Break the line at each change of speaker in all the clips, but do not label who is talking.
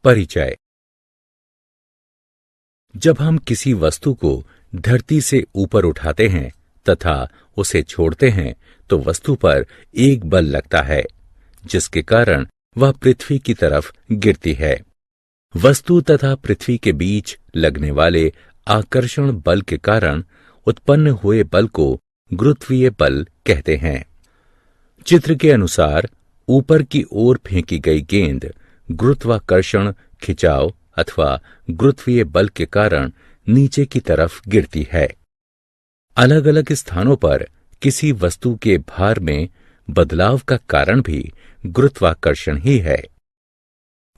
परिचय। जब हम किसी वस्तु को धरती से ऊपर उठाते हैं तथा उसे छोड़ते हैं तो वस्तु पर एक बल लगता है, जिसके कारण वह पृथ्वी की तरफ गिरती है। वस्तु तथा पृथ्वी के बीच लगने वाले आकर्षण बल के कारण उत्पन्न हुए बल को गुरुत्वीय बल कहते हैं। चित्र के अनुसार ऊपर की ओर फेंकी गई गेंद गुरुत्वाकर्षण खिंचाव अथवा गुरुत्वीय बल के कारण नीचे की तरफ गिरती है। अलग अलग स्थानों पर किसी वस्तु के भार में बदलाव का कारण भी गुरुत्वाकर्षण ही है।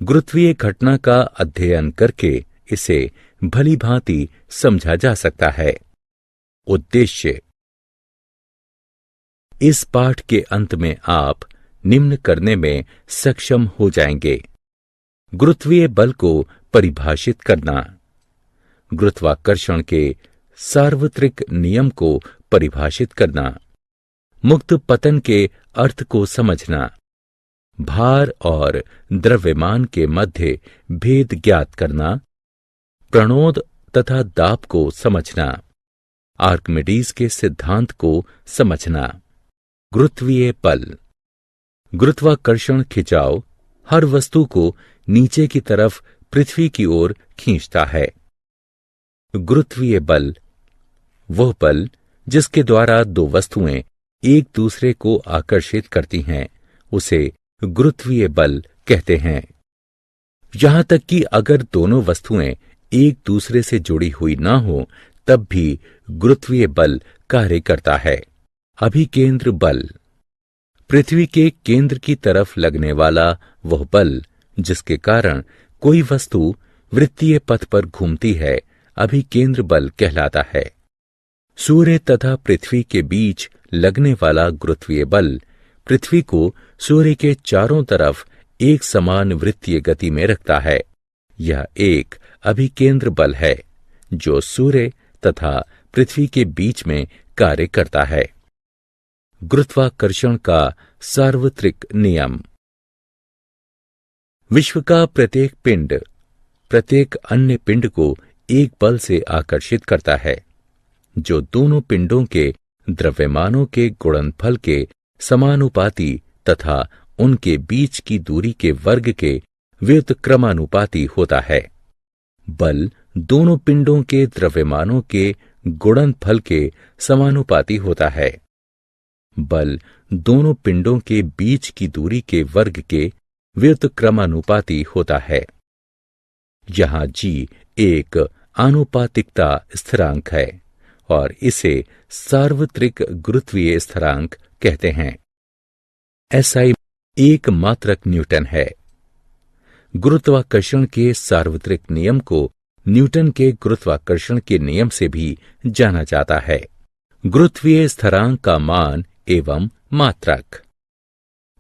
गुरुत्वीय घटना का अध्ययन करके इसे भली भांति समझा जा सकता है। उद्देश्य। इस पाठ के अंत में आप निम्न करने में सक्षम हो जाएंगे: गुरुत्वीय बल को परिभाषित करना, गुरुत्वाकर्षण के सार्वत्रिक नियम को परिभाषित करना, मुक्त पतन के अर्थ को समझना, भार और द्रव्यमान के मध्य भेद ज्ञात करना, प्रणोद तथा दाब को समझना, आर्किमिडीज के सिद्धांत को समझना। गुरुत्वीय बल। गुरुत्वाकर्षण खिंचाव हर वस्तु को नीचे की तरफ पृथ्वी की ओर खींचता है। गुरुत्वीय बल वह बल जिसके द्वारा दो वस्तुएं एक दूसरे को आकर्षित करती हैं, उसे गुरुत्वीय बल कहते हैं। यहां तक कि अगर दोनों वस्तुएं एक दूसरे से जुड़ी हुई ना हो तब भी गुरुत्वीय बल कार्य करता है। अभिकेंद्र बल। पृथ्वी के केंद्र की तरफ लगने वाला वह बल जिसके कारण कोई वस्तु वृत्तीय पथ पर घूमती है, अभिकेंद्र बल कहलाता है। सूर्य तथा पृथ्वी के बीच लगने वाला गुरुत्वीय बल पृथ्वी को सूर्य के चारों तरफ एक समान वृत्तीय गति में रखता है। यह एक अभिकेंद्र बल है जो सूर्य तथा पृथ्वी के बीच में कार्य करता है। गुरुत्वाकर्षण का सार्वत्रिक नियम। विश्व का प्रत्येक पिंड प्रत्येक अन्य पिंड को एक बल से आकर्षित करता है, जो दोनों पिंडों के द्रव्यमानों के गुणनफल के समानुपाती तथा उनके बीच की दूरी के वर्ग के व्युत्क्रमानुपाती होता है। बल दोनों पिंडों के द्रव्यमानों के गुणनफल के समानुपाती होता है। बल दोनों पिंडों के बीच की दूरी के वर्ग के व्युत्क्रमानुपाती होता है। यहां जी एक आनुपातिकता स्थिरांक है और इसे सार्वत्रिक गुरुत्वीय स्थिरांक कहते हैं। SI एक मात्रक न्यूटन है। गुरुत्वाकर्षण के सार्वत्रिक नियम को न्यूटन के गुरुत्वाकर्षण के नियम से भी जाना जाता है। गुरुत्वीय स्थिरांक का मान एवं मात्रक।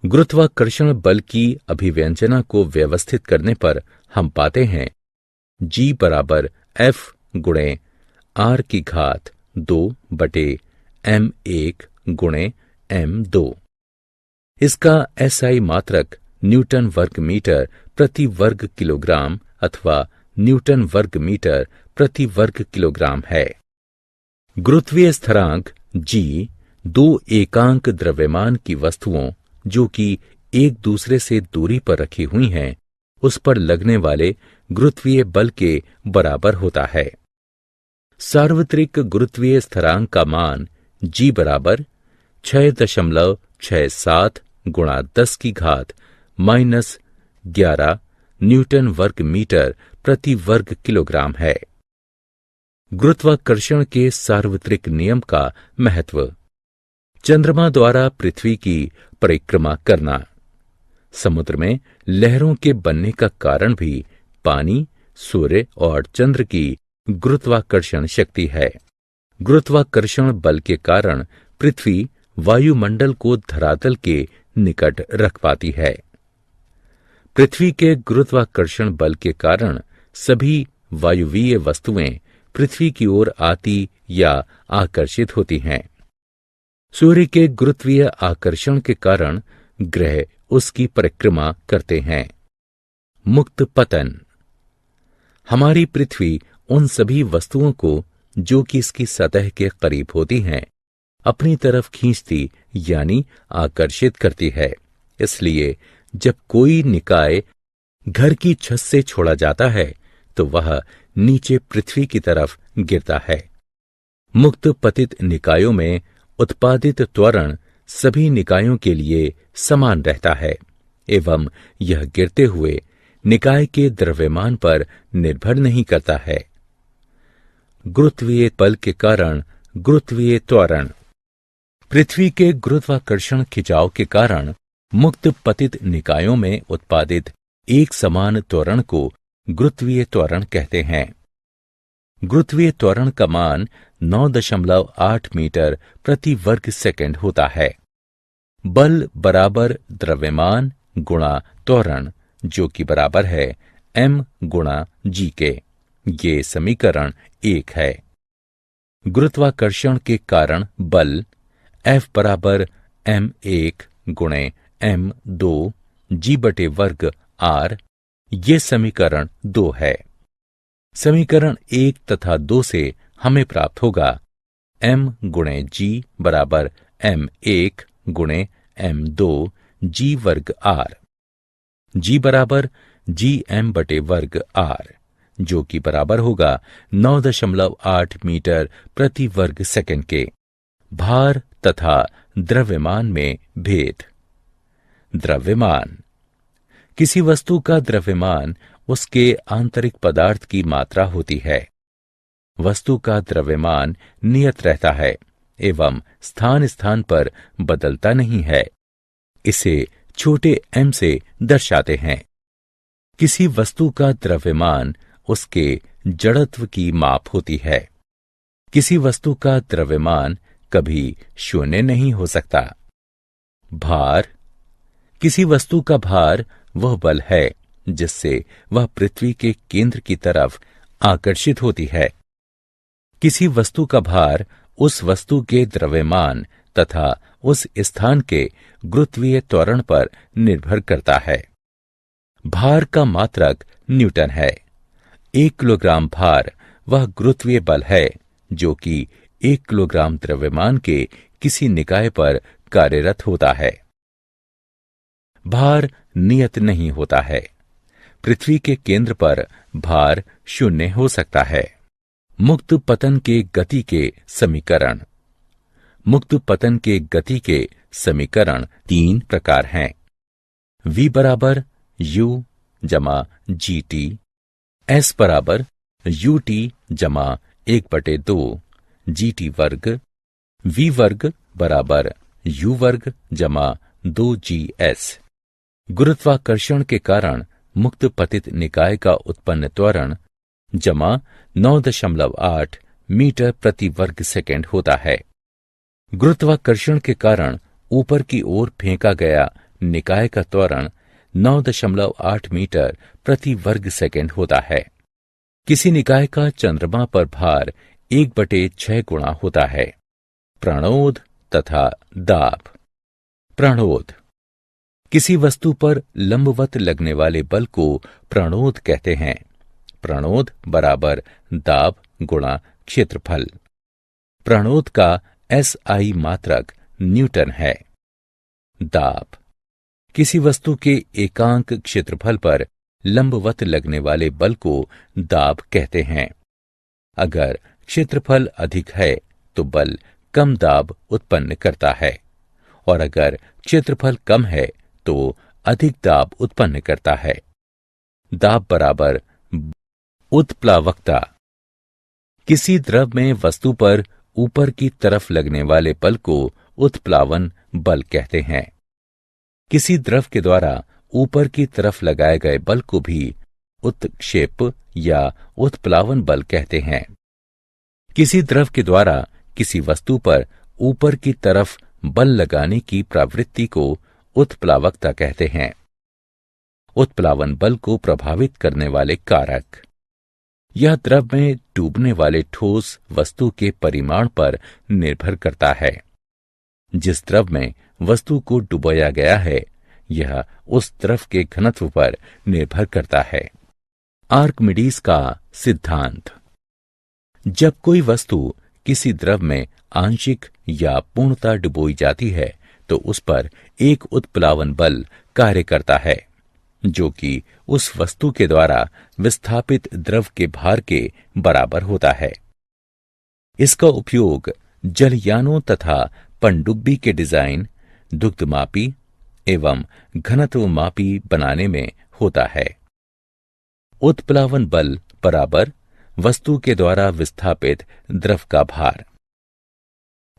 गुरुत्वाकर्षण बल की अभिव्यंजना को व्यवस्थित करने पर हम पाते हैं G बराबर F गुणे R की घात 2 बटे M1 गुणे M2। इसका SI मात्रक न्यूटन वर्ग मीटर प्रति वर्ग किलोग्राम अथवा न्यूटन वर्ग मीटर प्रति वर्ग किलोग्राम है। गुरुत्वीय स्थिरांक G दो एकांक द्रव्यमान की वस्तुओं जो कि एक दूसरे से दूरी पर रखी हुई हैं, उस पर लगने वाले गुरुत्वीय बल के बराबर होता है। सार्वत्रिक गुरुत्वीय स्थिरांक का मान G बराबर 6.67 गुणा 10 की घात -11 न्यूटन वर्ग मीटर प्रति वर्ग किलोग्राम है। गुरुत्वाकर्षण के सार्वत्रिक नियम का महत्व। चंद्रमा द्वारा पृथ्वी की परिक्रमा करना। समुद्र में लहरों के बनने का कारण भी पानी, सूर्य और चंद्र की गुरुत्वाकर्षण शक्ति है। गुरुत्वाकर्षण बल के कारण पृथ्वी वायुमंडल को धरातल के निकट रख पाती है। पृथ्वी के गुरुत्वाकर्षण बल के कारण सभी वायुवीय वस्तुएं पृथ्वी की ओर आती या आकर्षित होती हैं। सूर्य के गुरुत्वीय आकर्षण के कारण ग्रह उसकी परिक्रमा करते हैं। मुक्त पतन। हमारी पृथ्वी उन सभी वस्तुओं को जो कि इसकी सतह के करीब होती हैं अपनी तरफ खींचती यानी आकर्षित करती है। इसलिए जब कोई निकाय घर की छत से छोड़ा जाता है तो वह नीचे पृथ्वी की तरफ गिरता है। मुक्त पतित निकायों में उत्पादित त्वरण सभी निकायों के लिए समान रहता है एवं यह गिरते हुए निकाय के द्रव्यमान पर निर्भर नहीं करता है। गुरुत्वीय बल के कारण गुरुत्वीय त्वरण। पृथ्वी के गुरुत्वाकर्षण खिंचाव के कारण मुक्त पतित निकायों में उत्पादित एक समान त्वरण को गुरुत्वीय त्वरण कहते हैं। गुरुत्वीय त्वरण का मान 9.8 मीटर प्रति वर्ग सेकंड होता है। बल बराबर द्रव्यमान गुणा त्वरण जो कि बराबर है m गुणा g के। ये समीकरण 1 है। गुरुत्वाकर्षण के कारण बल F बराबर m1 गुणे m2 g बटे वर्ग r। ये समीकरण 2 है। समीकरण 1 तथा 2 से हमें प्राप्त होगा m गुणे g बराबर m1 गुणे m2 g वर्ग r। g बराबर gm बटे वर्ग r जो कि बराबर होगा 9.8 मीटर प्रति वर्ग सेकंड के। भार तथा द्रव्यमान में भेद। द्रव्यमान। किसी वस्तु का द्रव्यमान उसके आंतरिक पदार्थ की मात्रा होती है। वस्तु का द्रव्यमान नियत रहता है एवं स्थान स्थान पर बदलता नहीं है। इसे छोटे m से दर्शाते हैं। किसी वस्तु का द्रव्यमान उसके जड़त्व की माप होती है। किसी वस्तु का द्रव्यमान कभी शून्य नहीं हो सकता। भार। किसी वस्तु का भार वह बल है जिससे वह पृथ्वी के केंद्र की तरफ आकर्षित होती है। किसी वस्तु का भार उस वस्तु के द्रव्यमान तथा उस स्थान के गुरुत्वीय त्वरण पर निर्भर करता है। भार का मात्रक न्यूटन है। 1 किलोग्राम भार वह गुरुत्वीय बल है जो कि 1 किलोग्राम द्रव्यमान के किसी निकाय पर कार्यरत होता है। भार नियत नहीं होता है। पृथ्वी के केंद्र पर भार शून्य हो सकता है। मुक्त पतन के गति के समीकरण। मुक्त पतन के गति के समीकरण 3 प्रकार हैं। v बराबर u जमा gt, s बराबर ut जमा 1/2 gt वर्ग, v वर्ग बराबर u वर्ग जमा 2gs। गुरुत्वाकर्षण के कारण मुक्त पतित निकाय का उत्पन्न त्वरण जमा 9.8 मीटर प्रति वर्ग सेकंड होता है। गुरुत्वाकर्षण के कारण ऊपर की ओर फेंका गया निकाय का त्वरण 9.8 मीटर प्रति वर्ग सेकंड होता है। किसी निकाय का चंद्रमा पर भार 1/6 गुणा होता है। प्रणोद तथा दाब। प्रणोद। किसी वस्तु पर लंबवत लगने वाले बल को प्रणोद कहते हैं। प्रणोद बराबर दाब गुणा क्षेत्रफल। प्रणोद का SI मात्रक न्यूटन है। दाब। किसी वस्तु के एकांक क्षेत्रफल पर लंबवत लगने वाले बल को दाब कहते हैं। अगर क्षेत्रफल अधिक है तो बल कम दाब उत्पन्न करता है और अगर क्षेत्रफल कम है तो अधिक दाब उत्पन्न करता है। दाब बराबर उत्प्लावकता। किसी द्रव में वस्तु पर ऊपर की तरफ लगने वाले बल को उत्प्लावन बल कहते हैं। किसी द्रव के द्वारा ऊपर की तरफ लगाए गए बल को भी उत्क्षेप या उत्प्लावन बल कहते हैं। किसी द्रव के द्वारा किसी वस्तु पर ऊपर की तरफ बल लगाने की प्रवृत्ति को उत्प्लावकता कहते हैं। उत्प्लावन बल को प्रभावित करने वाले कारक। यह द्रव में डूबने वाले ठोस वस्तु के परिमाण पर निर्भर करता है। जिस द्रव में वस्तु को डुबोया गया है यह उस द्रव के घनत्व पर निर्भर करता है। आर्किमिडीज का सिद्धांत। जब कोई वस्तु किसी द्रव में आंशिक या पूर्णतः डुबोई जाती है तो उस पर एक उत्प्लावन बल कार्य करता है जो कि उस वस्तु के द्वारा विस्थापित द्रव के भार के बराबर होता है। इसका उपयोग जलयानों तथा पनडुब्बी के डिजाइन, दुग्धमापी एवं घनत्व मापी बनाने में होता है। उत्प्लावन बल बराबर वस्तु के द्वारा विस्थापित द्रव का भार।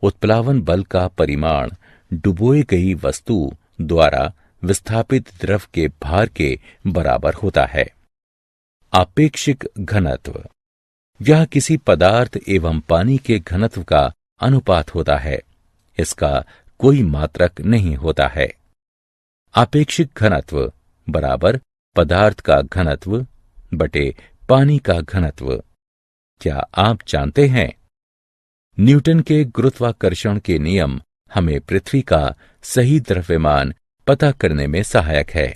उत्प्लावन बल का परिमाण डुबोई गई वस्तु द्वारा विस्थापित द्रव के भार के बराबर होता है। आपेक्षिक घनत्व। यह किसी पदार्थ एवं पानी के घनत्व का अनुपात होता है। इसका कोई मात्रक नहीं होता है। आपेक्षिक घनत्व बराबर पदार्थ का घनत्व बटे पानी का घनत्व। क्या आप जानते हैं न्यूटन के गुरुत्वाकर्षण के नियम हमें पृथ्वी का सही द्रव्यमान पता करने में सहायक है।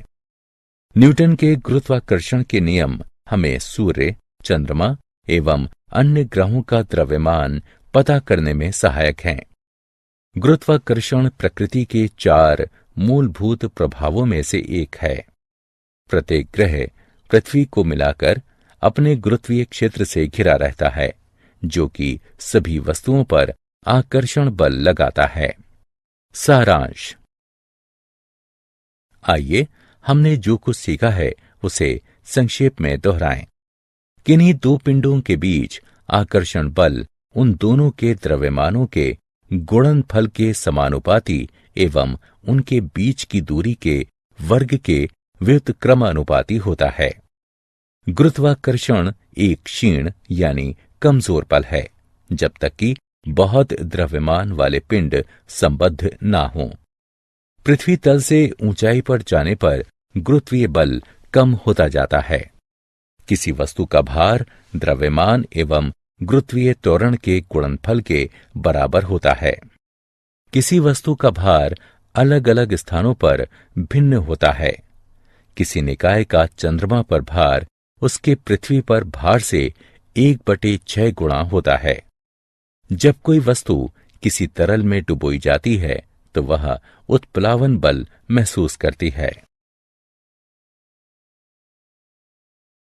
न्यूटन के गुरुत्वाकर्षण के नियम हमें सूर्य, चंद्रमा एवं अन्य ग्रहों का द्रव्यमान पता करने में सहायक हैं। गुरुत्वाकर्षण प्रकृति के 4 मूलभूत प्रभावों में से एक है। प्रत्येक ग्रह पृथ्वी को मिलाकर अपने गुरुत्वीय क्षेत्र से घिरा रहता है जो कि सभी वस्तुओं पर आकर्षण बल लगाता है। सारांश। आइए हमने जो कुछ सीखा है उसे संक्षेप में दोहराएं। किन्हीं दो पिंडों के बीच आकर्षण बल उन दोनों के द्रव्यमानों के गुणनफल के समानुपाती एवं उनके बीच की दूरी के वर्ग के व्युत्क्रमानुपाती होता है। गुरुत्वाकर्षण एक क्षीण यानी कमजोर बल है जब तक कि बहुत द्रव्यमान वाले पिंड संबद्ध ना हों। पृथ्वी तल से ऊंचाई पर जाने पर गुरुत्वीय बल कम होता जाता है। किसी वस्तु का भार द्रव्यमान एवं गुरुत्वीय त्वरण के गुणनफल के बराबर होता है। किसी वस्तु का भार अलग अलग स्थानों पर भिन्न होता है। किसी निकाय का चंद्रमा पर भार उसके पृथ्वी पर भार से 1/6 गुणा होता है। जब कोई वस्तु किसी तरल में डुबोई जाती है तो वह उत्प्लावन बल महसूस करती है।